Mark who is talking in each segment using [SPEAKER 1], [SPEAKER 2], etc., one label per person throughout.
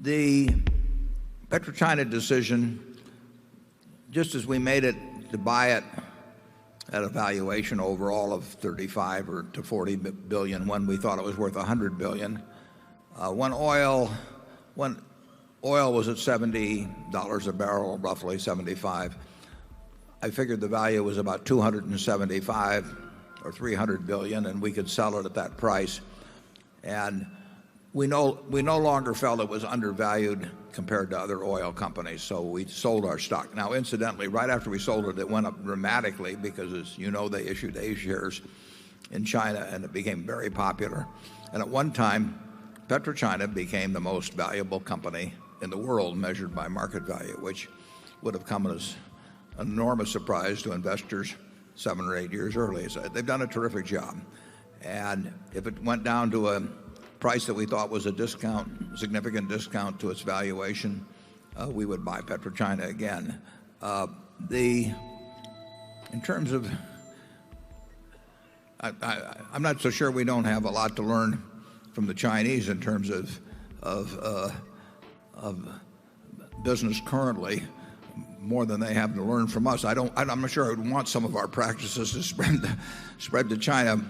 [SPEAKER 1] The PetroChina decision, just as we made it to buy it at a valuation overall of 35 or to 40 billion when we thought it was worth 100 billion, when oil was at $70 a barrel, roughly 75, I figured the value was about 275 or 300 billion, and we could sell it at that price. And we no longer felt it was undervalued compared to other oil companies, so we sold our stock. Now, incidentally, right after we sold it, it went up dramatically because, as you know, they issued A shares in China, and it became very popular. And at one time, PetroChina became the most valuable company in the world measured by market value, which would have come as an enormous surprise to investors 7 or 8 years early. So they've done a terrific job. And if it went down to a price that we thought was a discount, significant discount to its valuation, we would buy PetroChina again. In terms of, I'm not so sure we don't have a lot to learn from the Chinese in terms of business currently, more than they have to learn from us. I'm not sure I would want some of our practices to spread to China.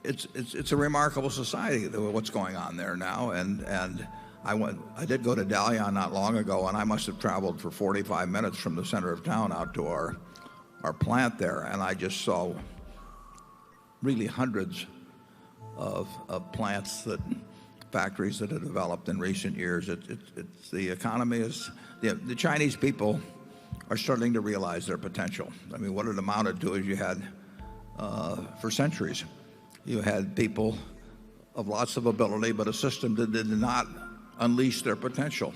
[SPEAKER 1] It's a remarkable society, what's going on there now, and I did go to Dalian not long ago, and I must have traveled for 45 minutes from the center of town out to our plant there, and I just saw really hundreds of factories that have developed in recent years. The economy is, the Chinese people are starting to realize their potential. I mean, what it amounted to is you had, for centuries, you had people of lots of ability, but a system that did not unleash their potential.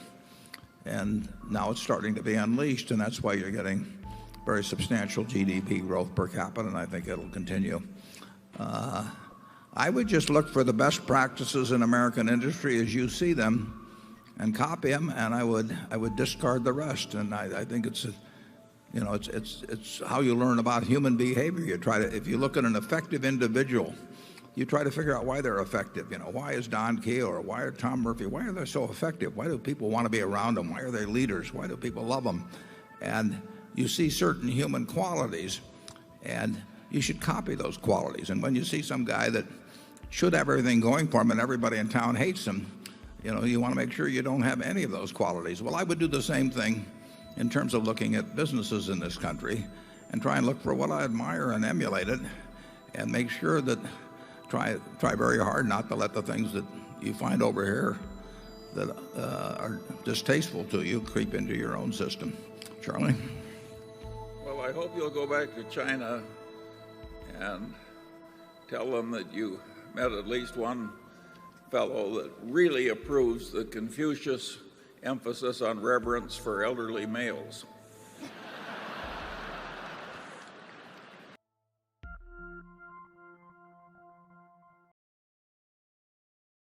[SPEAKER 1] And now it's starting to be unleashed, and that's why you're getting very substantial GDP growth per capita, and I think it'll continue. I would just look for the best practices in American industry as you see them and copy them, and I would discard the rest. And I think it's how you learn about human behavior. If you look at an effective individual, you try to figure out why they're effective. Why is Don Keogh or why are Tom Murphy, why are they so effective? Why do people want to be around them? Why are they leaders? Why do people love them? And you see certain human qualities, and you should copy those qualities. And when you see some guy that should have everything going for him and everybody in town hates him, you want to make sure you don't have any of those qualities. Well, I would do the same thing in terms of looking at businesses in this country and try and look for what I admire and emulate it, and make sure that try very hard not to let the things that you find over here that are distasteful to you creep into your own system. Charlie?
[SPEAKER 2] Well, I hope you'll go back to China and tell them that you met at least one fellow that really approves the Confucius emphasis on reverence for elderly males.